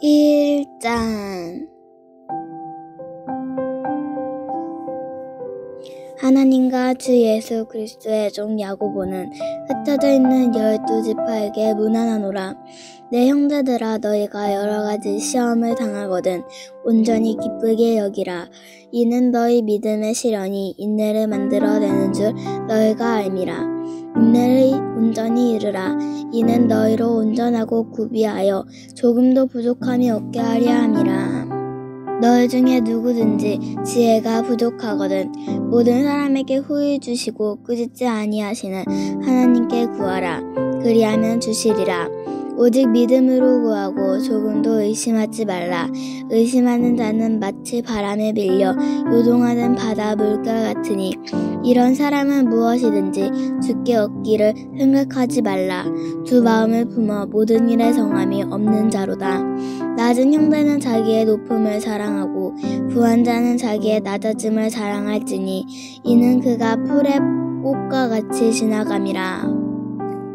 1장 하나님과 주 예수 그리스도의 종 야고보는 흩어져 있는 12지파에게 문안하노라. 내 형제들아, 너희가 여러가지 시험을 당하거든 온전히 기쁘게 여기라. 이는 너희 믿음의 시련이 인내를 만들어내는 줄 너희가 알미라. 인내를 온전히 이루라. 이는 너희로 온전하고 구비하여 조금도 부족함이 없게 하려 함이라. 너희 중에 누구든지 지혜가 부족하거든 모든 사람에게 후히 주시고 꾸짖지 아니하시는 하나님께 구하라. 그리하면 주시리라. 오직 믿음으로 구하고 조금도 의심하지 말라. 의심하는 자는 마치 바람에 밀려 요동하는 바다 물결 같으니 이런 사람은 무엇이든지 주께 얻기를 생각하지 말라. 두 마음을 품어 모든 일에 정함이 없는 자로다. 낮은 형제는 자기의 높음을 자랑하고 부한 자는 자기의 낮아짐을 자랑할지니 이는 그가 풀의 꽃과 같이 지나감이라.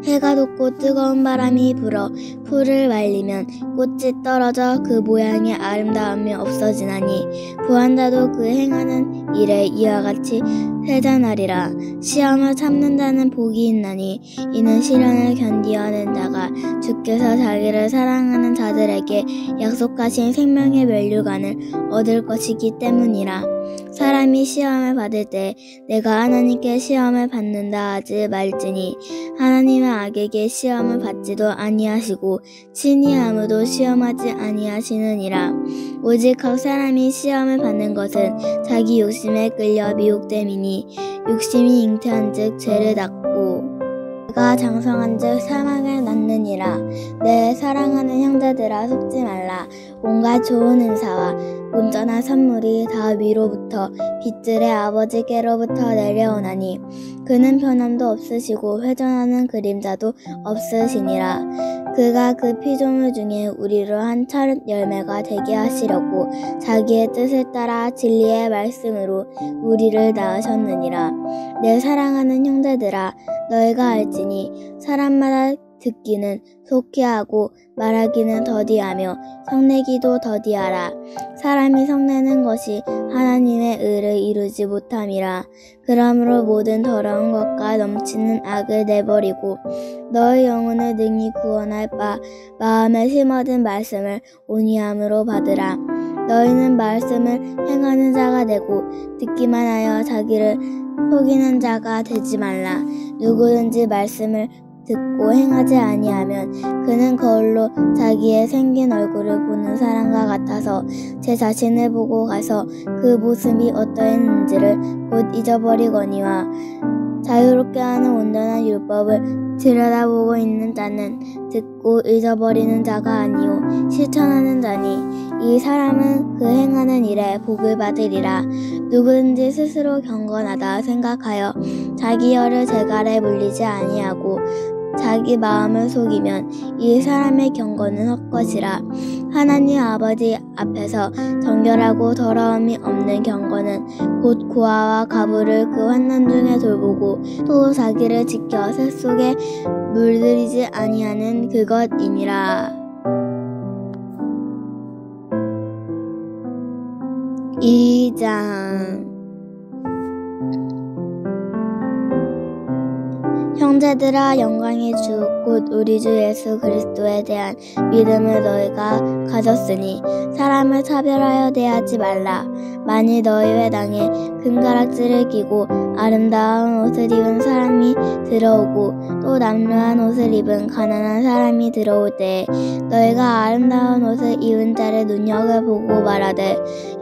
해가 돋고 뜨거운 바람이 불어 풀을 말리면 꽃이 떨어져 그 모양의 아름다움이 없어지나니 부한 자도 그 행하는 일에 이와 같이 세잔하리라. 시험을 참는 자는 복이 있나니 이는 시련을 견디어낸 자가 주께서 자기를 사랑하는 자들에게 약속하신 생명의 면류관을 얻을 것이기 때문이라. 사람이 시험을 받을 때 내가 하나님께 시험을 받는다 하지 말지니 하나님은 악에게 시험을 받지도 아니하시고 친히 아무도 시험하지 아니하시느니라. 오직 각 사람이 시험을 받는 것은 자기 욕심에 끌려 미혹됨이니 욕심이 잉태한즉 죄를 낳고 그가 장성한즉 사망을 낳느니라. 내 사랑하는 형제들아, 속지 말라. 온갖 좋은 은사와 온전한 선물이 다 위로부터 빛들의 아버지께로부터 내려오나니 그는 변함도 없으시고 회전하는 그림자도 없으시니라. 그가 그 피조물 중에 우리로 한 첫 열매가 되게 하시려고 자기의 뜻을 따라 진리의 말씀으로 우리를 낳으셨느니라. 내 사랑하는 형제들아, 너희가 알지니 사람마다 듣기는 속히 하고 말하기는 더디하며 성내기도 더디하라. 사람이 성내는 것이 하나님의 의를 이루지 못함이라. 그러므로 모든 더러운 것과 넘치는 악을 내버리고 너의 영혼을 능히 구원할 바 마음에 심어든 말씀을 온유함으로 받으라. 너희는 말씀을 행하는 자가 되고 듣기만 하여 자기를 속이는 자가 되지 말라. 누구든지 말씀을 듣고 행하지 아니하면 그는 거울로 자기의 생긴 얼굴을 보는 사람과 같아서 제 자신을 보고 가서 그 모습이 어떠했는지를 곧 잊어버리거니와 자유롭게 하는 온전한 율법을 들여다보고 있는 자는 듣고 잊어버리는 자가 아니요 실천하는 자니 이 사람은 그 행하는 일에 복을 받으리라. 누구든지 스스로 경건하다 생각하여 자기 혀를 재갈에 물리지 아니하고 자기 마음을 속이면 이 사람의 경건은 헛것이라. 하나님 아버지 앞에서 정결하고 더러움이 없는 경건은 곧 고아와 가부를 그 환난 중에 돌보고 또 자기를 지켜 새 속에 물들이지 아니하는 그것이니라. 2장 형제들아, 영광의 주 곧 우리 주 예수 그리스도에 대한 믿음을 너희가 가졌으니 사람을 차별하여 대하지 말라. 만일 너희 회당에 금가락지를 끼고 아름다운 옷을 입은 사람이 들어오고 또 남루한 옷을 입은 가난한 사람이 들어올 때에 너희가 아름다운 옷을 입은 자를 눈여겨보고 말하되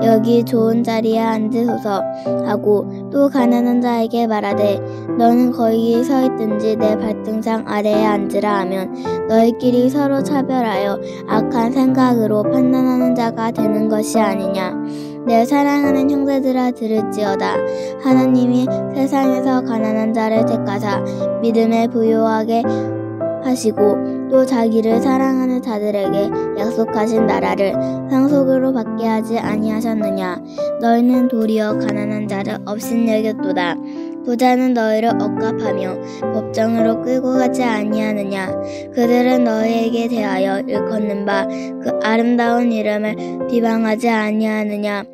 여기 좋은 자리에 앉으소서 하고 또 가난한 자에게 말하되 너는 거기 서 있든지 내 발등상 아래에 앉으라 하면 너희끼리 서로 차별하여 악한 생각으로 판단하는 자가 되는 것이 아니냐. 내 사랑하는 형제들아, 들을지어다. 하나님이 세상에서 가난한 자를 택하사 믿음에 부요하게 하시고 또 자기를 사랑하는 자들에게 약속하신 나라를 상속으로 받게 하지 아니하셨느냐. 너희는 도리어 가난한 자를 업신여겼도다. 부자는 너희를 억압하며 법정으로 끌고 가지 아니하느냐. 그들은 너희에게 대하여 일컫는 바 그 아름다운 이름을 비방하지 아니하느냐.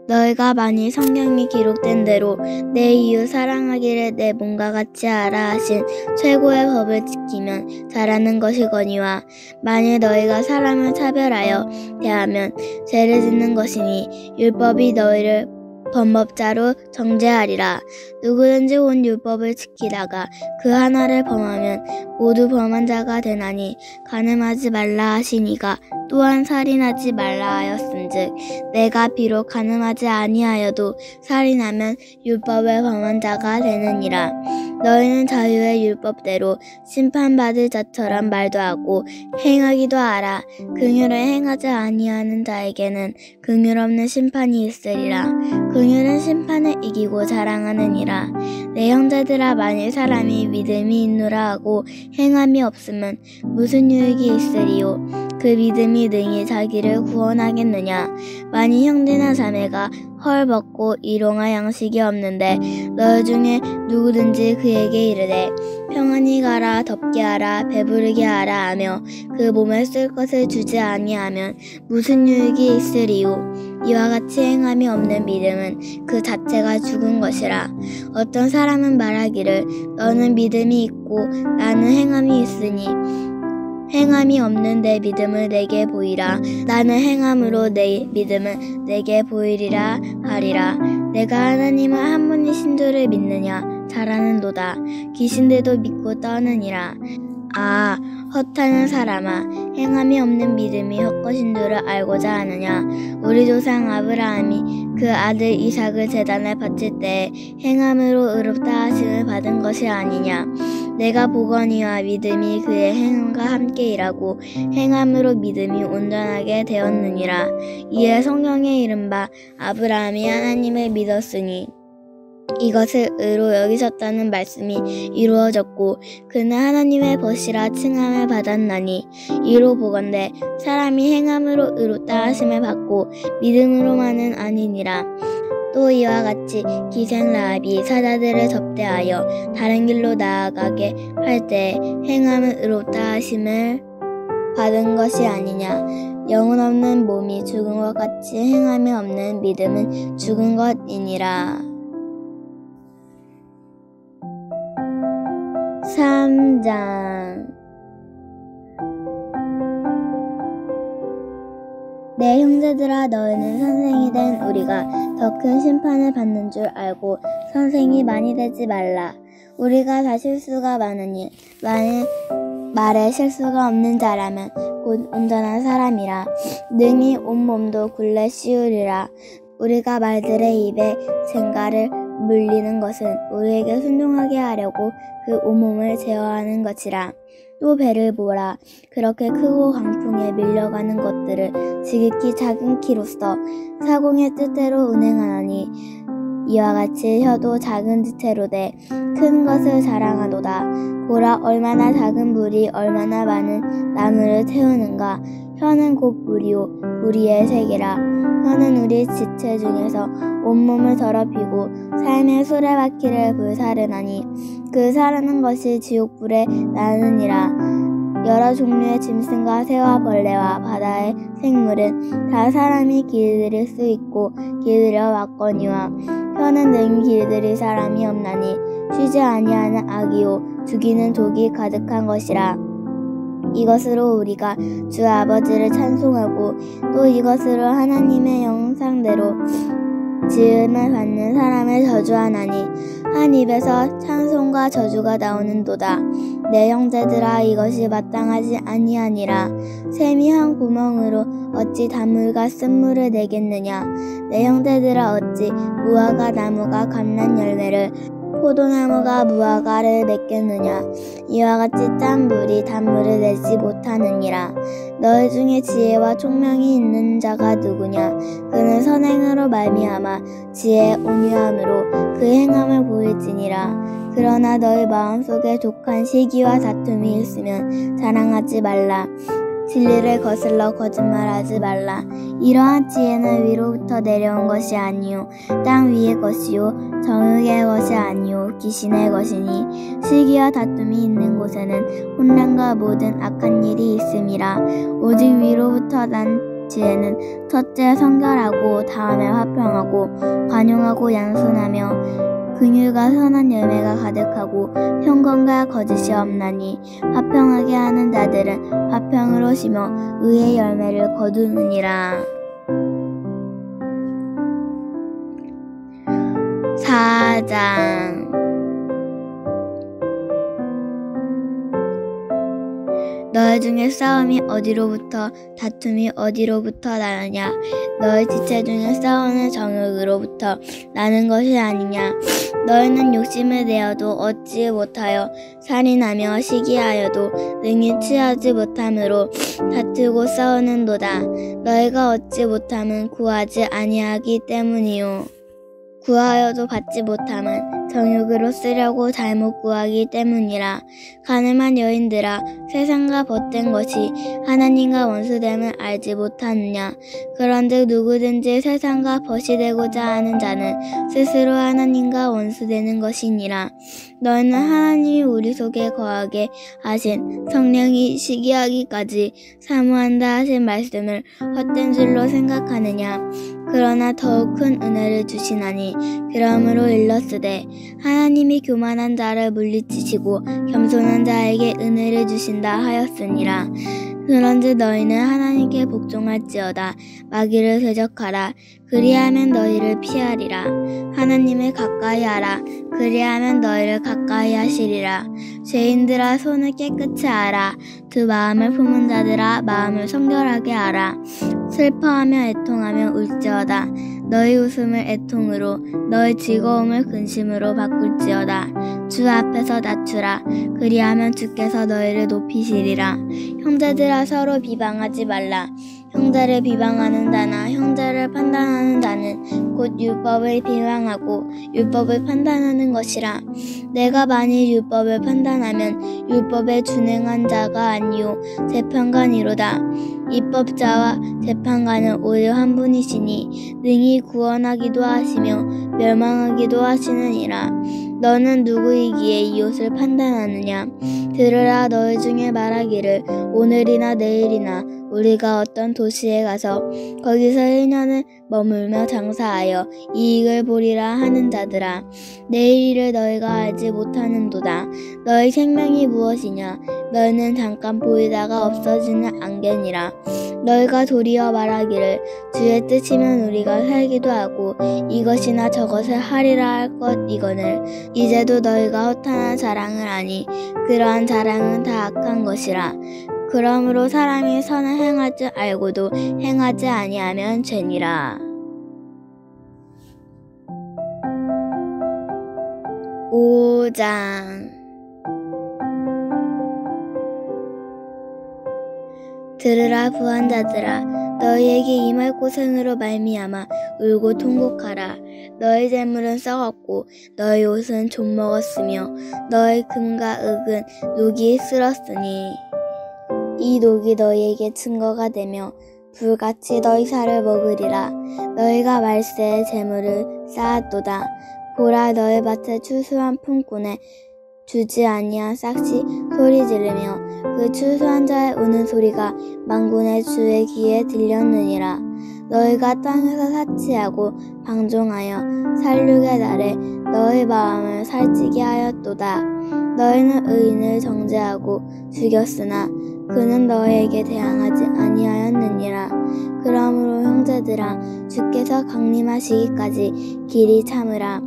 너희가 만일 성경이 기록된 대로 내 이웃 사랑하기를 내 몸과 같이 하라 하신 최고의 법을 지키면 잘하는 것이거니와, 만일 너희가 사람을 차별하여 대하면 죄를 짓는 것이니 율법이 너희를 범법자로 정죄하리라. 누구든지 온 율법을 지키다가 그 하나를 범하면 모두 범한 자가 되나니, 간음하지 말라 하시니가 또한 살인하지 말라 하였은즉, 내가 비록 간음하지 아니하여도 살인하면 율법을 범한 자가 되느니라. 너희는 자유의 율법대로 심판받을 자처럼 말도 하고 행하기도 하라. 긍휼을 행하지 아니하는 자에게는 긍휼 없는 심판이 있으리라. 긍휼은 심판을 이기고 자랑하느니라. 내 형제들아, 만일 사람이 믿음이 있노라 하고 행함이 없으면 무슨 유익이 있으리요? 그 믿음이 능히 자기를 구원하겠느냐? 만일 형제나 자매가 헐벗고 일용할 양식이 없는데 너희 중에 누구든지 그에게 이르되 평안히 가라, 덥게 하라, 배부르게 하라 하며 그 몸에 쓸 것을 주지 아니하면 무슨 유익이 있으리요? 이와 같이 행함이 없는 믿음은 그 자체가 죽은 것이라. 어떤 사람은 말하기를 너는 믿음이 있고 나는 행함이 있으니 행함이 없는 내 믿음을 내게 보이라. 나는 행함으로 내 믿음을 내게 보이리라 하리라. 내가 하나님은 한 분이신 줄을 믿느냐? 잘하는도다. 귀신들도 믿고 떠느니라. 아, 헛하는 사람아, 행함이 없는 믿음이 헛것인 줄을 알고자 하느냐? 우리 조상 아브라함이 그 아들 이삭을 제단에 바칠 때에 행함으로 의롭다 하심을 받은 것이 아니냐? 내가 보거니와 믿음이 그의 행함과 함께 일하고 행함으로 믿음이 온전하게 되었느니라. 이에 성경에 이른바 아브라함이 하나님을 믿었으니 이것을 의로 여기셨다는 말씀이 이루어졌고, 그는 하나님의 벗이라 칭함을 받았나니, 이로 보건대 사람이 행함으로 의롭다 하심을 받고 믿음으로만은 아니니라. 또 이와 같이 기생 라합이 사자들을 접대하여 다른 길로 나아가게 할 때 행함을 의롭다 하심을 받은 것이 아니냐. 영혼 없는 몸이 죽은 것 같이 행함이 없는 믿음은 죽은 것이니라. 3장. 내 형제들아, 너희는 선생이 된 우리가 더 큰 심판을 받는 줄 알고 선생이 많이 되지 말라. 우리가 다 실수가 많으니 만일 말에 실수가 없는 자라면 곧 온전한 사람이라. 능히 온몸도 굴레 씌우리라. 우리가 말들의 입에 쟁가를 물리는 것은 우리에게 순종하게 하려고 그 온몸을 제어하는 것이라. 또 배를 보라. 그렇게 크고 강풍에 밀려가는 것들을 지극히 작은 키로서 사공의 뜻대로 운행하나니, 이와 같이 혀도 작은 지체로 돼 큰 것을 자랑하도다. 보라, 얼마나 작은 불이 얼마나 많은 나무를 태우는가. 혀는 곧 불이요 불의의 세계라. 혀는 우리 지체 중에서 온몸을 더럽히고 삶의 수레바퀴를 불사르나니, 그 사르는 것이 지옥불에 나느니라. 여러 종류의 짐승과 새와 벌레와 바다의 생물은 다 사람이 길들일 수 있고 길들여 왔거니와, 혀는 능히 길들일 사람이 없나니 쉬지 아니하는 악이요 죽이는 독이 가득한 것이라. 이것으로 우리가 주 아버지를 찬송하고 또 이것으로 하나님의 형상대로 지음을 받는 사람을 저주하나니, 한 입에서 찬송과 저주가 나오는도다. 내 형제들아, 이것이 마땅하지 아니하니라. 샘이 한 구멍으로 어찌 단물과 쓴물을 내겠느냐? 내 형제들아, 어찌 무화과 나무가 감람 열매를 포도나무가 무화과를 맺겠느냐? 이와 같이 짠 물이 단물을 내지 못하느니라. 너희 중에 지혜와 총명이 있는 자가 누구냐? 그는 선행으로 말미암아 지혜의 온유함으로 그 행함을 보일지니라. 그러나 너희 마음속에 독한 시기와 다툼이 있으면 자랑하지 말라. 진리를 거슬러 거짓말하지 말라. 이러한 지혜는 위로부터 내려온 것이 아니요 땅 위의 것이요 정욕의 것이 아니요 귀신의 것이니 시기와 다툼이 있는 곳에는 혼란과 모든 악한 일이 있음이라. 오직 위로부터 난 지혜는 첫째 성결하고 다음에 화평하고 관용하고 양순하며 긍휼과 선한 열매가 가득하고 평강과 거짓이 없나니 화평하게 하는 자들은 화평으로 심어 의의 열매를 거두느니라. 4장. 너희 중에 싸움이 어디로부터 다툼이 어디로부터 나느냐? 너희 지체 중에 싸우는 정욕으로부터 나는 것이 아니냐? 너희는 욕심을 내어도 얻지 못하여 살인하며 시기하여도 능히 취하지 못함으로 다투고 싸우는도다. 너희가 얻지 못함은 구하지 아니하기 때문이요 구하여도 받지 못함은 정욕으로 쓰려고 잘못 구하기 때문이라. 가늠한 여인들아, 세상과 벗된 것이 하나님과 원수됨을 알지 못하느냐? 그런즉 누구든지 세상과 벗이 되고자 하는 자는 스스로 하나님과 원수되는 것이니라. 너희는 하나님이 우리 속에 거하게 하신 성령이 시기하기까지 사모한다 하신 말씀을 헛된 줄로 생각하느냐? 그러나 더욱 큰 은혜를 주시나니 그러므로 일렀으되 하나님이 교만한 자를 물리치시고 겸손한 자에게 은혜를 주신다 하였으니라. 그런즉 너희는 하나님께 복종할지어다. 마귀를 대적하라. 그리하면 너희를 피하리라. 하나님을 가까이 하라. 그리하면 너희를 가까이 하시리라. 죄인들아, 손을 깨끗이 하라. 두 마음을 품은 자들아, 마음을 성결하게 하라. 슬퍼하며 애통하며 울지어다. 너희 웃음을 애통으로 너희 즐거움을 근심으로 바꿀지어다. 주 앞에서 낮추라. 그리하면 주께서 너희를 높이시리라. 형제들아, 서로 비방하지 말라. 형제를 비방하는 자나 형제를 판단하는 자는 곧 율법을 비방하고 율법을 판단하는 것이라. 내가 만일 율법을 판단하면 율법에 준행한 자가 아니요 재판관이로다. 입법자와 재판관은 오히려 한 분이시니 능히 구원하기도 하시며 멸망하기도 하시느니라. 너는 누구이기에 이웃을 판단하느냐? 들으라. 너희 중에 말하기를 오늘이나 내일이나 우리가 어떤 도시에 가서 거기서 1년을 머물며 장사하여 이익을 보리라 하는 자들아, 내일 일을 너희가 알지 못하는도다. 너희 생명이 무엇이냐? 너희는 잠깐 보이다가 없어지는 안개니라. 너희가 도리어 말하기를 주의 뜻이면 우리가 살기도 하고 이것이나 저것을 하리라 할 것 이거늘 이제도 너희가 허탄한 자랑을 하니 그러한 자랑은 다 악한 것이라. 그러므로 사람이 선을 행할 줄 알고도 행하지 아니하면 죄니라. 5장. 들으라. 부한 자들아, 너희에게 임할 고생으로 말미암아 울고 통곡하라. 너희 재물은 썩었고 너희 옷은 좀 먹었으며 너희 금과 흙은 녹이 쓸었으니 이 녹이 너희에게 증거가 되며 불같이 너희 살을 먹으리라. 너희가 말세에 재물을 쌓았도다. 보라, 너희 밭에 추수한 품꾼에 주지 아니한 싹시 소리 지르며 그 추수한 자의 우는 소리가 만군의 주의 귀에 들렸느니라. 너희가 땅에서 사치하고 방종하여 살육의 날에 너희 마음을 살찌게 하였도다. 너희는 의인을 정죄하고 죽였으나 그는 너희에게 대항하지 아니하였느니라. 그러므로 형제들아, 주께서 강림하시기까지 길이 참으라.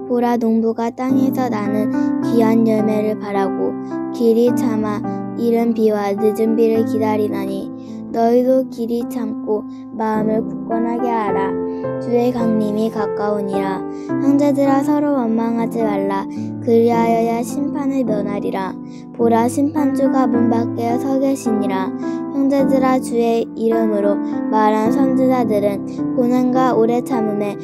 보라, 농부가 땅에서 나는 귀한 열매를 바라고 길이 참아 이른 비와 늦은 비를 기다리나니 너희도 길이 참고 마음을 굳건하게 하라. 주의 강림이 가까우니라. 형제들아, 서로 원망하지 말라. 그리하여야 심판을 면하리라. 보라, 심판주가 문 밖에 서 계시니라. 형제들아, 주의 이름으로 말한 선지자들은 고난과 오래 참음에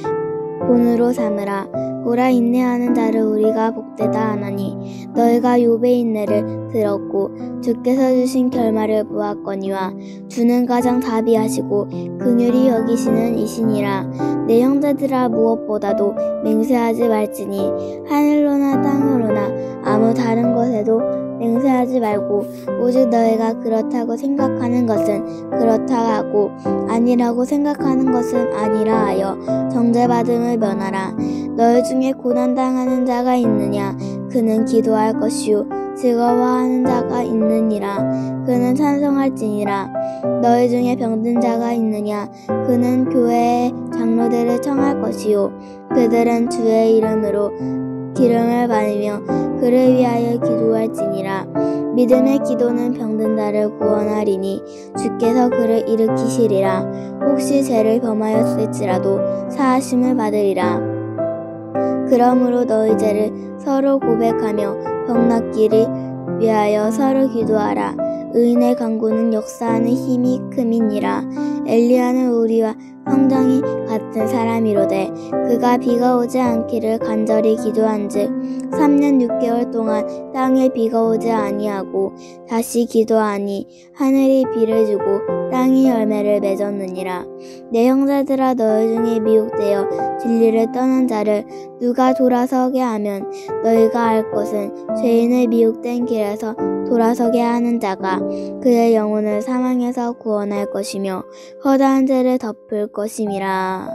본으로 삼으라. 오라 인내하는 자를 우리가 복되다 하나니 너희가 욥의 인내를 들었고 주께서 주신 결말을 보았거니와 주는 가장 자비하시고 긍휼히 여기시는 이시니라. 내 형제들아 무엇보다도 맹세하지 말지니 하늘로나 땅으로나 아무 다른 것에도 맹세하지 말고 오직 너희가 그렇다고 생각하는 것은 그렇다 하고 아니라고 생각하는 것은 아니라 하여 정죄받음을 면하라. 너희 중에 고난당하는 자가 있느냐 그는 기도할 것이요 즐거워하는 자가 있느니라 그는 찬송할지니라. 너희 중에 병든 자가 있느냐 그는 교회의 장로들을 청할 것이요 그들은 주의 이름으로 기름을 받으며 그를 위하여 기도할지니라. 믿음의 기도는 병든 자를 구원하리니 주께서 그를 일으키시리라. 혹시 죄를 범하였을지라도 사하심을 받으리라. 그러므로 너희 죄를 서로 고백하며 병 낫기를 위하여 서로 기도하라. 의인의 간구는 역사하는 힘이 큼이니라. 엘리야는 우리와 성정이 같은 사람이로되 그가 비가 오지 않기를 간절히 기도한즉 3년 6개월 동안 땅에 비가 오지 아니하고 다시 기도하니 하늘이 비를 주고 땅이 열매를 맺었느니라. 내 형제들아 너희 중에 미혹되어 진리를 떠난 자를 누가 돌아서게 하면 너희가 알 것은 죄인을 미혹된 길에서 돌아서게 하는 자가 그의 영혼을 사망에서 구원할 것이며 허다한 죄를 덮을 것임이라.